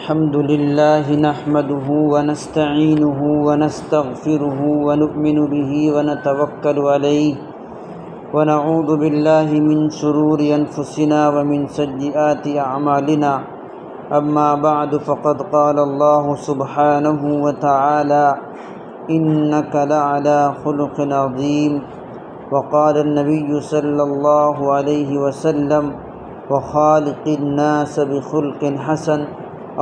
الحمد لله نحمده ونستعينه ونستغفره ونؤمن به ونتوكل عليه ونعوذ بالله من شرور أنفسنا ومن سيئات أعمالنا أما بعد فقد قال الله سبحانه وتعالى إنك لعلى خلق عظيم وقال النبي صلى الله عليه وسلم وخالق الناس بخلق حسن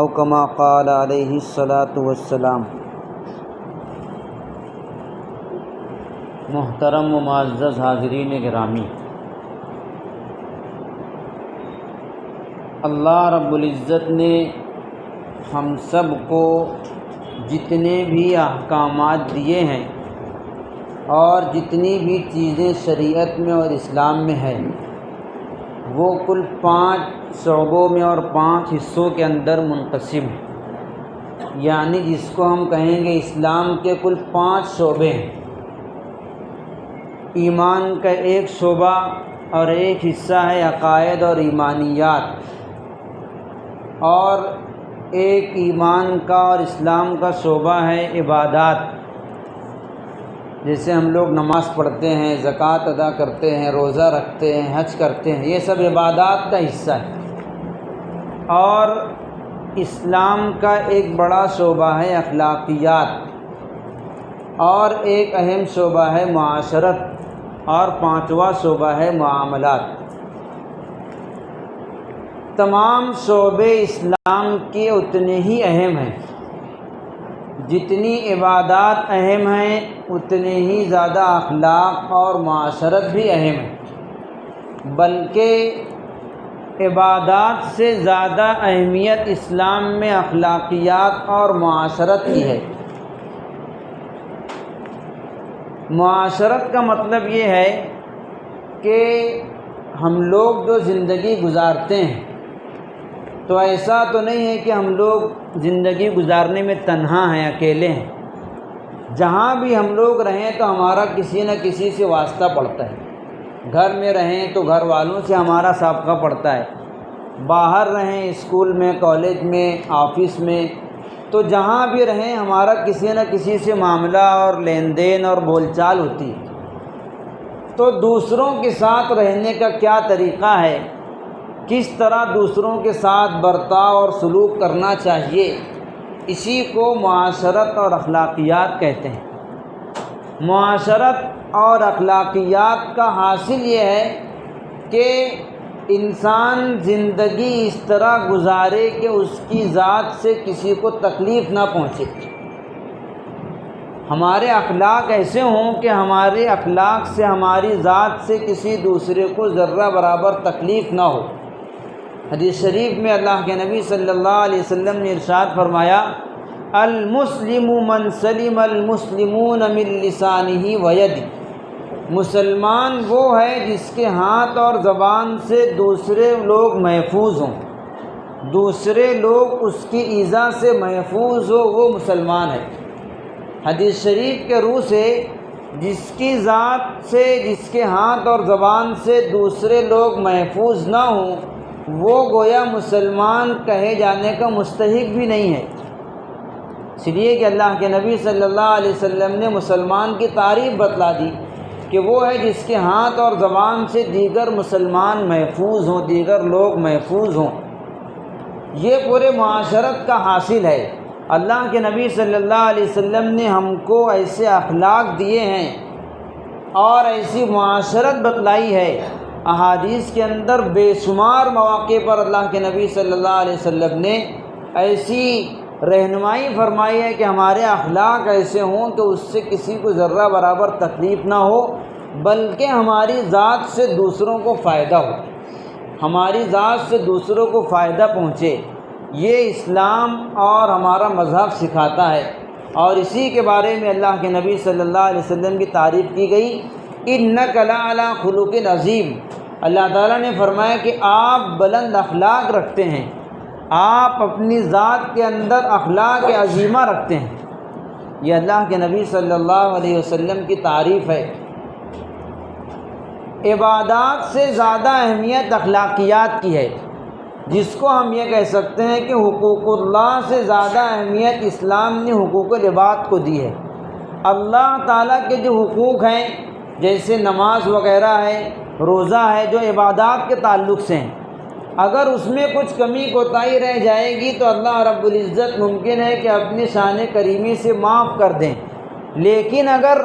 او کما قال علیہ الصلاۃ والسلام۔ محترم و معزز حاضرین گرامی، اللہ رب العزت نے ہم سب کو جتنے بھی احکامات دیے ہیں اور جتنی بھی چیزیں شریعت میں اور اسلام میں ہیں وہ کل 5 شعبوں میں اور 5 حصوں کے اندر منقسم ہے، یعنی جس کو ہم کہیں گے اسلام کے کل 5 شعبے ہیں۔ ایمان کا ایک شعبہ اور ایک حصہ ہے عقائد اور ایمانیات، اور ایک ایمان کا اور اسلام کا شعبہ ہے عبادات، جیسے ہم لوگ نماز پڑھتے ہیں، زکوٰۃ ادا کرتے ہیں، روزہ رکھتے ہیں، حج کرتے ہیں، یہ سب عبادات کا حصہ ہے۔ اور اسلام کا ایک بڑا شعبہ ہے اخلاقیات، اور ایک اہم شعبہ ہے معاشرت، اور 5واں شعبہ ہے معاملات۔ تمام شعبے اسلام کے اتنے ہی اہم ہیں، جتنی عبادات اہم ہیں اتنے ہی زیادہ اخلاق اور معاشرت بھی اہم ہے، بلکہ عبادات سے زیادہ اہمیت اسلام میں اخلاقیات اور معاشرت کی ہے۔ معاشرت کا مطلب یہ ہے کہ ہم لوگ جو زندگی گزارتے ہیں تو ایسا تو نہیں ہے کہ ہم لوگ زندگی گزارنے میں تنہا ہیں، اکیلے ہیں۔ جہاں بھی ہم لوگ رہیں تو ہمارا کسی نہ کسی سے واسطہ پڑتا ہے۔ گھر میں رہیں تو گھر والوں سے ہمارا سابقہ پڑتا ہے، باہر رہیں اسکول میں، کالج میں، آفس میں، تو جہاں بھی رہیں ہمارا کسی نہ کسی سے معاملہ اور لین دین اور بول چال ہوتی ہے۔ تو دوسروں کے ساتھ رہنے کا کیا طریقہ ہے، کس طرح دوسروں کے ساتھ برتاؤ اور سلوک کرنا چاہیے، اسی کو معاشرت اور اخلاقیات کہتے ہیں۔ معاشرت اور اخلاقیات کا حاصل یہ ہے کہ انسان زندگی اس طرح گزارے کہ اس کی ذات سے کسی کو تکلیف نہ پہنچے۔ ہمارے اخلاق ایسے ہوں کہ ہمارے اخلاق سے ہماری ذات سے کسی دوسرے کو ذرہ برابر تکلیف نہ ہو۔ حدیث شریف میں اللہ کے نبی صلی اللہ علیہ وسلم نے ارشاد فرمایا، المسلم من سلم المسلمون من لسانہ ویدہ، مسلمان وہ ہے جس کے ہاتھ اور زبان سے دوسرے لوگ محفوظ ہوں، دوسرے لوگ اس کی ایذا سے محفوظ ہو، وہ مسلمان ہے۔ حدیث شریف کے روح سے جس کی ذات سے، جس کے ہاتھ اور زبان سے دوسرے لوگ محفوظ نہ ہوں وہ گویا مسلمان کہے جانے کا مستحق بھی نہیں ہے، اس لیے کہ اللہ کے نبی صلی اللہ علیہ وسلم نے مسلمان کی تعریف بتلا دی کہ وہ ہے جس کے ہاتھ اور زبان سے دیگر مسلمان محفوظ ہوں، دیگر لوگ محفوظ ہوں۔ یہ پورے معاشرت کا حاصل ہے۔ اللہ کے نبی صلی اللہ علیہ وسلم نے ہم کو ایسے اخلاق دیے ہیں اور ایسی معاشرت بتلائی ہے۔ احادیث کے اندر بے شمار مواقع پر اللہ کے نبی صلی اللہ علیہ وسلم نے ایسی رہنمائی فرمائی ہے کہ ہمارے اخلاق ایسے ہوں کہ اس سے کسی کو ذرہ برابر تکلیف نہ ہو، بلکہ ہماری ذات سے دوسروں کو فائدہ ہو، ہماری ذات سے دوسروں کو فائدہ پہنچے۔ یہ اسلام اور ہمارا مذہب سکھاتا ہے، اور اسی کے بارے میں اللہ کے نبی صلی اللہ علیہ وسلم کی تعریف کی گئی، انک لعلی خلق عظیم۔ اللہ تعالیٰ نے فرمایا کہ آپ بلند اخلاق رکھتے ہیں، آپ اپنی ذات کے اندر اخلاق عظیمہ رکھتے ہیں۔ یہ اللہ کے نبی صلی اللہ علیہ وسلم کی تعریف ہے۔ عبادات سے زیادہ اہمیت اخلاقیات کی ہے۔ جس کو ہم یہ کہہ سکتے ہیں کہ حقوق اللہ سے زیادہ اہمیت اسلام نے حقوق العباد کو دی ہے۔ اللہ تعالیٰ کے جو حقوق ہیں جیسے نماز وغیرہ ہے، روزہ ہے، جو عبادات کے تعلق سے ہیں، اگر اس میں کچھ کمی کوتاہی رہ جائے گی تو اللہ رب العزت ممکن ہے کہ اپنی شان کریمی سے معاف کر دیں۔ لیکن اگر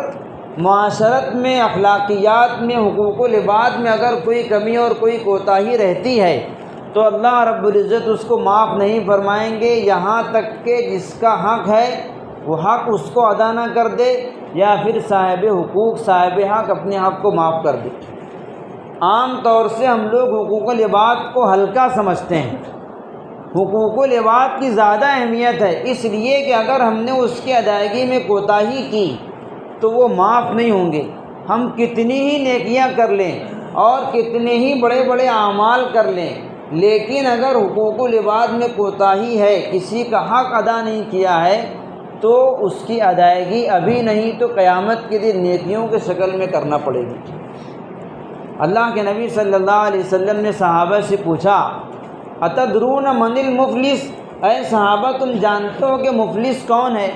معاشرت میں، اخلاقیات میں، حقوق العباد میں اگر کوئی کمی اور کوئی کوتاہی رہتی ہے تو اللہ رب العزت اس کو معاف نہیں فرمائیں گے، یہاں تک کہ جس کا حق ہے وہ حق اس کو ادا نہ کر دے، یا پھر صاحب حقوق، صاحب حق اپنے حق کو معاف کر دے۔ عام طور سے ہم لوگ حقوق العباد کو ہلکا سمجھتے ہیں، حقوق العباد کی زیادہ اہمیت ہے، اس لیے کہ اگر ہم نے اس کی ادائیگی میں کوتاہی کی تو وہ معاف نہیں ہوں گے۔ ہم کتنی ہی نیکیاں کر لیں اور کتنے ہی بڑے بڑے اعمال کر لیں، لیکن اگر حقوق العباد میں کوتاہی ہے، کسی کا حق ادا نہیں کیا ہے، تو اس کی ادائیگی ابھی نہیں تو قیامت کے دن نیکیوں کے شکل میں کرنا پڑے گی۔ اللہ کے نبی صلی اللہ علیہ وسلم نے صحابہ سے پوچھا، اتدرون من المفلس، اے صحابہ تم جانتے ہو کہ مفلس کون ہے؟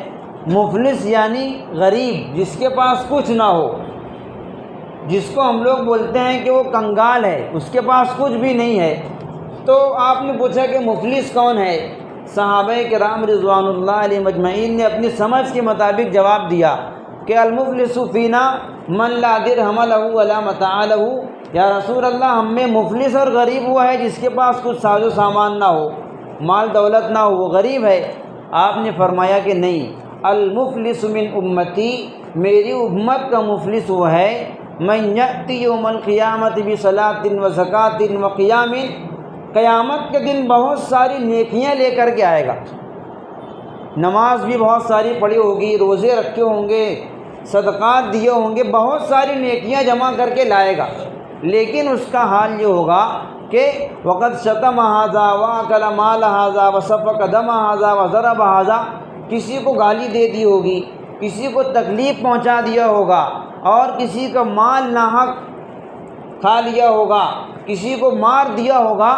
مفلس یعنی غریب، جس کے پاس کچھ نہ ہو، جس کو ہم لوگ بولتے ہیں کہ وہ کنگال ہے، اس کے پاس کچھ بھی نہیں ہے۔ تو آپ نے پوچھا کہ مفلس کون ہے؟ صحابہ کرام رضوان اللہ علیہ مجمعین نے اپنی سمجھ کے مطابق جواب دیا کہ المفلس فینا من لا درہم لہ ولا متاع لہ، یا رسول اللہ ہم میں مفلس اور غریب وہ ہے جس کے پاس کچھ ساز و سامان نہ ہو، مال دولت نہ ہو، وہ غریب ہے۔ آپ نے فرمایا کہ نہیں، المفلس من امتی، میری امت کا مفلس وہ ہے من یأتی یوم القیامت بصلاۃ وزکوٰۃ وقیام، قیامت کے دن بہت ساری نیکیاں لے کر کے آئے گا، نماز بھی بہت ساری پڑھی ہوگی، روزے رکھے ہوں گے، صدقات دیے ہوں گے، بہت ساری نیکیاں جمع کر کے لائے گا، لیکن اس کا حال یہ ہوگا کہ وقد شتم ھذا واکل مال ھذا وسفک دم ھذا وضرب ھذا، کسی کو گالی دے دی ہوگی، کسی کو تکلیف پہنچا دیا ہوگا، اور کسی کا مال ناحق کھا لیا ہوگا، کسی کو مار دیا ہوگا،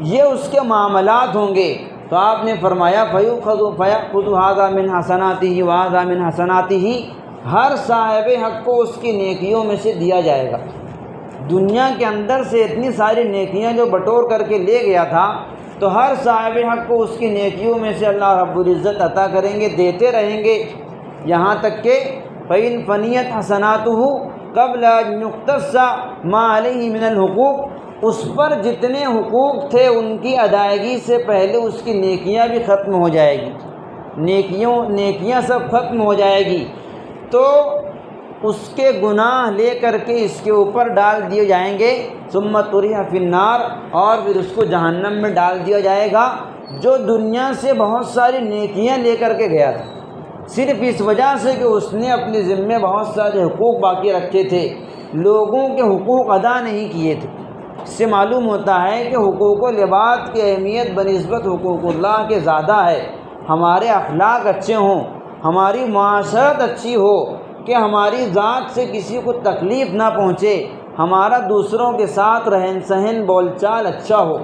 یہ اس کے معاملات ہوں گے۔ تو آپ نے فرمایا فَيَأْخُذُ هَذَا مِنْ حَسَنَاتِهِ وَهَذَا مِنْ حَسَنَاتِهِ، ہر صاحب حق کو اس کی نیکیوں میں سے دیا جائے گا۔ دنیا کے اندر سے اتنی ساری نیکیاں جو بٹور کر کے لے گیا تھا، تو ہر صاحب حق کو اس کی نیکیوں میں سے اللہ رب العزت عطا کریں گے، دیتے رہیں گے، یہاں تک کہ فَإِنْ فَنِيَتْ حَسَنَاتُهُ قَبْلَ أَنْ يُقْتَصَّ مَا عَلَيْهِ مِنَ الْحُقُوقِ، اس پر جتنے حقوق تھے ان کی ادائیگی سے پہلے اس کی نیکیاں بھی ختم ہو جائے گی، نیکیاں سب ختم ہو جائے گی، تو اس کے گناہ لے کر کے اس کے اوپر ڈال دیے جائیں گے، ثم طرح فی النار، اور پھر اس کو جہنم میں ڈال دیا جائے گا، جو دنیا سے بہت ساری نیکیاں لے کر کے گیا تھا، صرف اس وجہ سے کہ اس نے اپنے ذمے بہت سارے حقوق باقی رکھے تھے، لوگوں کے حقوق ادا نہیں کیے تھے۔ اس سے معلوم ہوتا ہے کہ حقوق العباد کی اہمیت بنسبت حقوق اللہ کے زیادہ ہے۔ ہمارے اخلاق اچھے ہوں، ہماری معاشرت اچھی ہو، کہ ہماری ذات سے کسی کو تکلیف نہ پہنچے، ہمارا دوسروں کے ساتھ رہن سہن بول چال اچھا ہو۔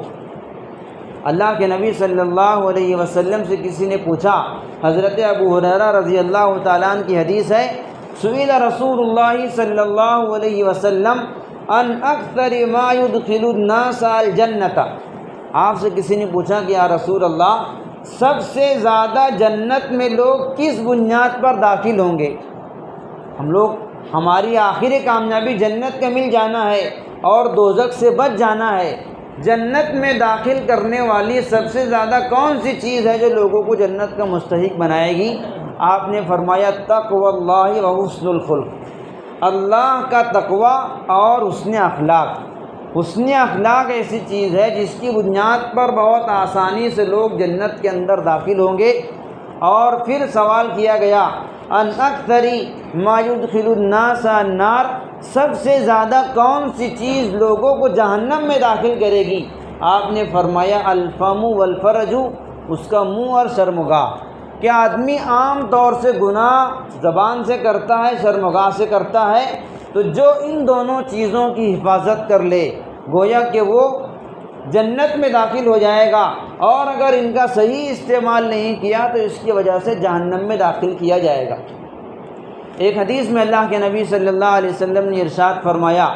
اللہ کے نبی صلی اللہ علیہ وسلم سے کسی نے پوچھا، حضرت ابو ہریرہ رضی اللہ تعالیٰ عنہ کی حدیث ہے، سئل رسول اللہ صلی اللہ علیہ وسلم ان اکثر ما يدخل الناس الجنۃ، آپ سے کسی نے پوچھا کہ یا رسول اللہ سب سے زیادہ جنت میں لوگ کس بنیاد پر داخل ہوں گے؟ ہم لوگ، ہماری آخری کامیابی جنت کا مل جانا ہے اور دوزخ سے بچ جانا ہے، جنت میں داخل کرنے والی سب سے زیادہ کون سی چیز ہے جو لوگوں کو جنت کا مستحق بنائے گی؟ آپ نے فرمایا تقوی اللہ و حسن الخلق، اللہ کا تقوی اور حسن اخلاق۔ حسن اخلاق ایسی چیز ہے جس کی بنیاد پر بہت آسانی سے لوگ جنت کے اندر داخل ہوں گے۔ اور پھر سوال کیا گیا ان اکثر ما يدخل الناس النار، سب سے زیادہ کون سی چیز لوگوں کو جہنم میں داخل کرے گی؟ آپ نے فرمایا الفم والفرج، اس کا منہ اور شرمگاہ۔ کہ آدمی عام طور سے گناہ زبان سے کرتا ہے، شرمگاہ سے کرتا ہے، تو جو ان دونوں چیزوں کی حفاظت کر لے، گویا کہ وہ جنت میں داخل ہو جائے گا، اور اگر ان کا صحیح استعمال نہیں کیا تو اس کی وجہ سے جہنم میں داخل کیا جائے گا۔ ایک حدیث میں اللہ کے نبی صلی اللہ علیہ وسلم نے ارشاد فرمایا،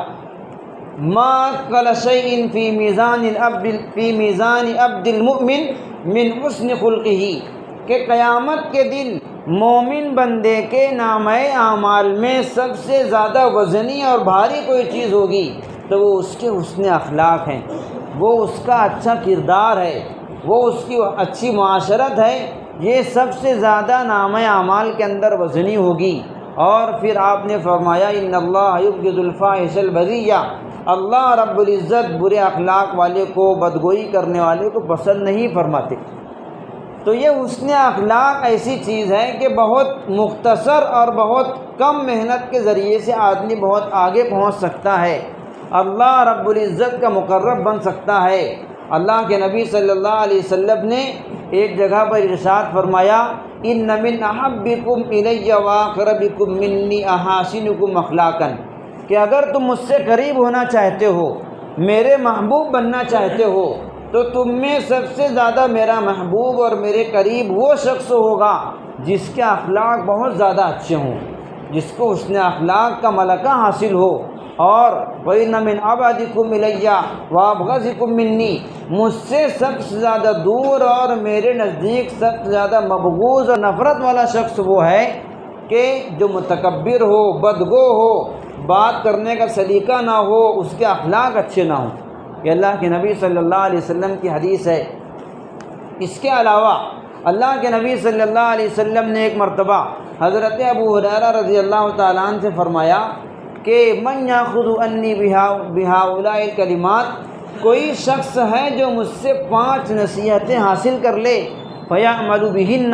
ما اثقل شیء فی میزان عبد المؤمن من حسن خلقہ، کہ قیامت کے دن مومن بندے کے نامہ اعمال میں سب سے زیادہ وزنی اور بھاری کوئی چیز ہوگی تو وہ اس کے حسن اخلاق ہیں، وہ اس کا اچھا کردار ہے، وہ اس کی اچھی معاشرت ہے، یہ سب سے زیادہ نامہ اعمال کے اندر وزنی ہوگی۔ اور پھر آپ نے فرمایا، ان اللہ یبغض الفاحش البذیء، اللہ رب العزت برے اخلاق والے کو، بدگوئی کرنے والے کو پسند نہیں فرماتے۔ تو یہ حسن اخلاق ایسی چیز ہے کہ بہت مختصر اور بہت کم محنت کے ذریعے سے آدمی بہت آگے پہنچ سکتا ہے، اللہ رب العزت کا مقرب بن سکتا ہے۔ اللہ کے نبی صلی اللہ علیہ وسلم نے ایک جگہ پر ارشاد فرمایا، ان من احبکم الی واقربکم منی احاسنکم اخلاقا، کہ اگر تم مجھ سے قریب ہونا چاہتے ہو، میرے محبوب بننا چاہتے ہو، تو تم میں سب سے زیادہ میرا محبوب اور میرے قریب وہ شخص ہوگا جس کے اخلاق بہت زیادہ اچھے ہوں، جس کو حسن اخلاق کا ملکہ حاصل ہو۔ اور وَإِنَّ مِنْ عَبَادِكُمْ إِلَيَّ وَأَبْغَضِكُمْ مِنِّي، مجھ سے سب سے زیادہ دور اور میرے نزدیک سب سے زیادہ مبغوض اور نفرت والا شخص وہ ہے کہ جو متکبر ہو، بدگو ہو، بات کرنے کا سلیقہ نہ ہو، اس کے اخلاق اچھے نہ ہوں۔ یہ اللہ کے نبی صلی اللہ علیہ وسلم کی حدیث ہے۔ اس کے علاوہ اللہ کے نبی صلی اللہ علیہ وسلم نے ایک مرتبہ حضرت ابو ہریرہ رضی اللہ تعالیٰ عنہ سے فرمایا کہ من یاخذ انی بہؤلاء الکلمات، کوئی شخص ہے جو مجھ سے 5 نصیحتیں حاصل کر لے، فیعمل بہن،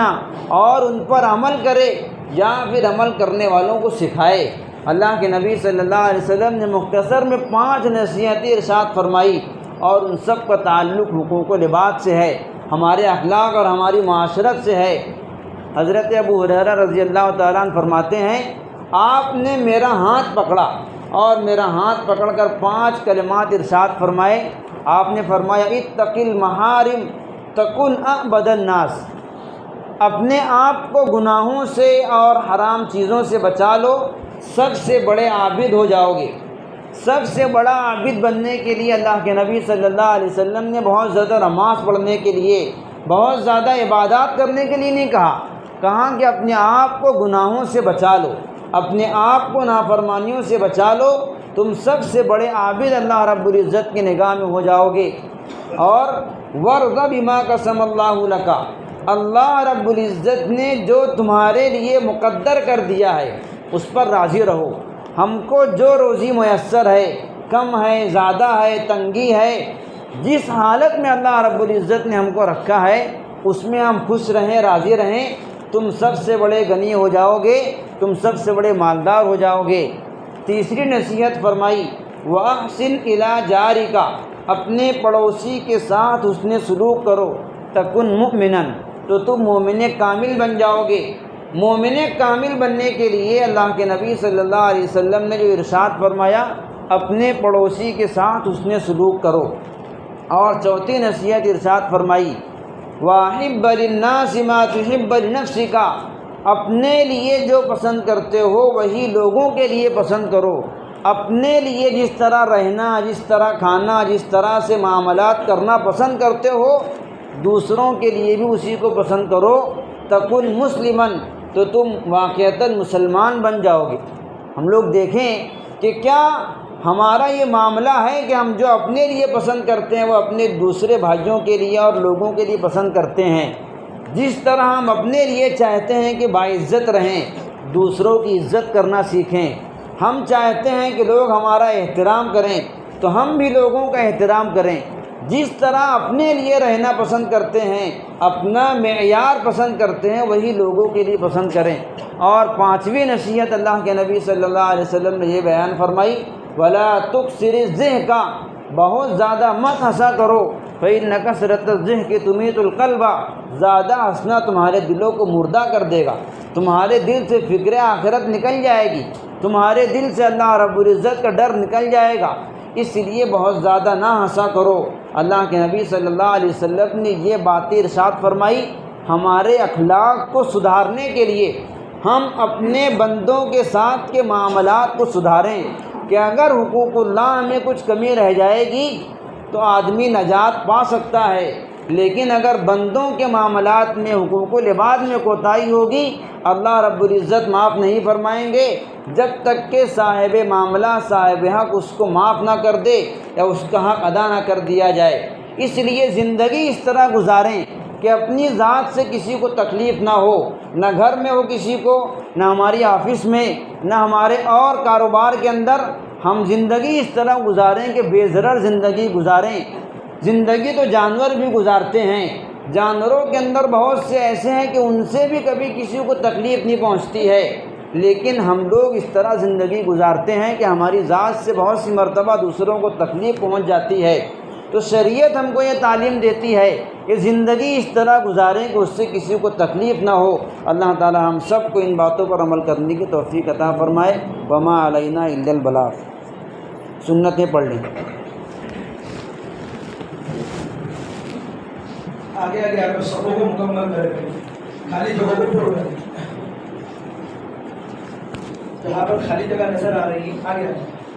اور ان پر عمل کرے یا پھر عمل کرنے والوں کو سکھائے۔ اللہ کے نبی صلی اللہ علیہ وسلم نے مختصر میں 5 نصیحتیں ارشاد فرمائی، اور ان سب کا تعلق حقوق و لباس سے ہے، ہمارے اخلاق اور ہماری معاشرت سے ہے۔ حضرت ابو ہریرہ رضی اللہ تعالیٰ عنہ فرماتے ہیں، آپ نے میرا ہاتھ پکڑا اور میرا ہاتھ پکڑ کر 5 کلمات ارشاد فرمائے۔ آپ نے فرمایا، اتق المحارم تکن اعبد الناس، اپنے آپ کو گناہوں سے اور حرام چیزوں سے بچا لو، سب سے بڑے عابد ہو جاؤ گے۔ سب سے بڑا عابد بننے کے لیے اللہ کے نبی صلی اللہ علیہ وسلم نے بہت زیادہ نماز پڑھنے کے لیے، بہت زیادہ عبادات کرنے کے لیے نہیں کہا کہ اپنے آپ کو گناہوں سے بچا لو، اپنے آپ کو نافرمانیوں سے بچا لو، تم سب سے بڑے عابد اللہ رب العزت کی نگاہ میں ہو جاؤ گے۔ اور وَارْضَ بِمَا قَسَمَ اللَّهُ لَكَ، اللہ رب العزت نے جو تمہارے لیے مقدر کر دیا ہے اس پر راضی رہو۔ ہم کو جو روزی میسر ہے، کم ہے، زیادہ ہے، تنگی ہے، جس حالت میں اللہ رب العزت نے ہم کو رکھا ہے اس میں ہم خوش رہیں، راضی رہیں، تم سب سے بڑے غنی ہو جاؤ گے، تم سب سے بڑے مالدار ہو جاؤ گے۔ تیسری نصیحت فرمائی، وَأَحْسِنْ إِلَىٰ جَارِكَ، اپنے پڑوسی کے ساتھ حسن سلوک کرو، تکن مؤمنا، تو تم مومن کامل بن جاؤ گے۔ مومن کامل بننے کے لیے اللہ کے نبی صلی اللہ علیہ وسلم نے جو ارشاد فرمایا، اپنے پڑوسی کے ساتھ حسن سلوک کرو۔ اور چوتھی نصیحت ارشاد فرمائی، وَأَحِبَّ لِلنَّاسِ مَا تُحِبَّ لِنَفْسِكَ، اپنے لیے جو پسند کرتے ہو وہی لوگوں کے لیے پسند کرو۔ اپنے لیے جس طرح رہنا، جس طرح کھانا، جس طرح سے معاملات کرنا پسند کرتے ہو، دوسروں کے لیے بھی اسی کو پسند کرو۔ تکن مسلمن، تو تم واقعتاً مسلمان بن جاؤ گے۔ ہم لوگ دیکھیں کہ کیا ہمارا یہ معاملہ ہے کہ ہم جو اپنے لیے پسند کرتے ہیں وہ اپنے دوسرے بھائیوں کے لیے اور لوگوں کے لیے پسند کرتے ہیں۔ جس طرح ہم اپنے لیے چاہتے ہیں کہ باعزت رہیں، دوسروں کی عزت کرنا سیکھیں۔ ہم چاہتے ہیں کہ لوگ ہمارا احترام کریں تو ہم بھی لوگوں کا احترام کریں۔ جس طرح اپنے لیے رہنا پسند کرتے ہیں، اپنا معیار پسند کرتے ہیں، وہی لوگوں کے لیے پسند کریں۔ اور 5ویں نصیحت اللہ کے نبی صلی اللہ علیہ وسلم نے یہ بیان فرمائی، وَلَا تُكْثِرِ الضِّحْكَ، بہت زیادہ مت ہنسا کرو، فَإِنَّ كَثْرَةَ الضِّحْكِ تُمِيتُ الْقَلْبَ، زیادہ ہنسنا تمہارے دلوں کو مردہ کر دے گا، تمہارے دل سے فکر آخرت نکل جائے گی، تمہارے دل سے اللہ رب العزت کا ڈر نکل جائے گا، اس لیے بہت زیادہ نہ ہنسا کرو۔ اللہ کے نبی صلی اللہ علیہ وسلم نے یہ باتیں ارشاد فرمائی ہمارے اخلاق کو سدھارنے کے لیے ہم اپنے بندوں کے ساتھ کے معاملات کو سدھاریں کہ اگر حقوق اللہ میں کچھ کمی رہ جائے گی تو آدمی نجات پا سکتا ہے، لیکن اگر بندوں کے معاملات میں حقوق العباد میں کوتاہی ہوگی اللہ رب العزت معاف نہیں فرمائیں گے جب تک کہ صاحب معاملہ صاحب حق اس کو معاف نہ کر دے یا اس کا حق ادا نہ کر دیا جائے۔ اس لیے زندگی اس طرح گزاریں کہ اپنی ذات سے کسی کو تکلیف نہ ہو، نہ گھر میں ہو کسی کو، نہ ہماری آفس میں، نہ ہمارے اور کاروبار کے اندر۔ ہم زندگی اس طرح گزاریں کہ بے ضرر زندگی گزاریں۔ زندگی تو جانور بھی گزارتے ہیں، جانوروں کے اندر بہت سے ایسے ہیں کہ ان سے بھی کبھی کسی کو تکلیف نہیں پہنچتی ہے، لیکن ہم لوگ اس طرح زندگی گزارتے ہیں کہ ہماری ذات سے بہت سی مرتبہ دوسروں کو تکلیف پہنچ جاتی ہے۔ تو شریعت ہم کو یہ تعلیم دیتی ہے کہ زندگی اس طرح گزاریں کہ اس سے کسی کو تکلیف نہ ہو۔ اللہ تعالی ہم سب کو ان باتوں پر عمل کرنے کی توفیق عطا فرمائے۔ وما علینا الا البلاغ۔ سنتیں پڑھ لیں۔ آگے آگے آپ سبوں کو مکمل کریں، خالی جگہ کو پڑھ لیں، جہاں پر خالی جگہ نظر آ رہی ہے آگے آگے۔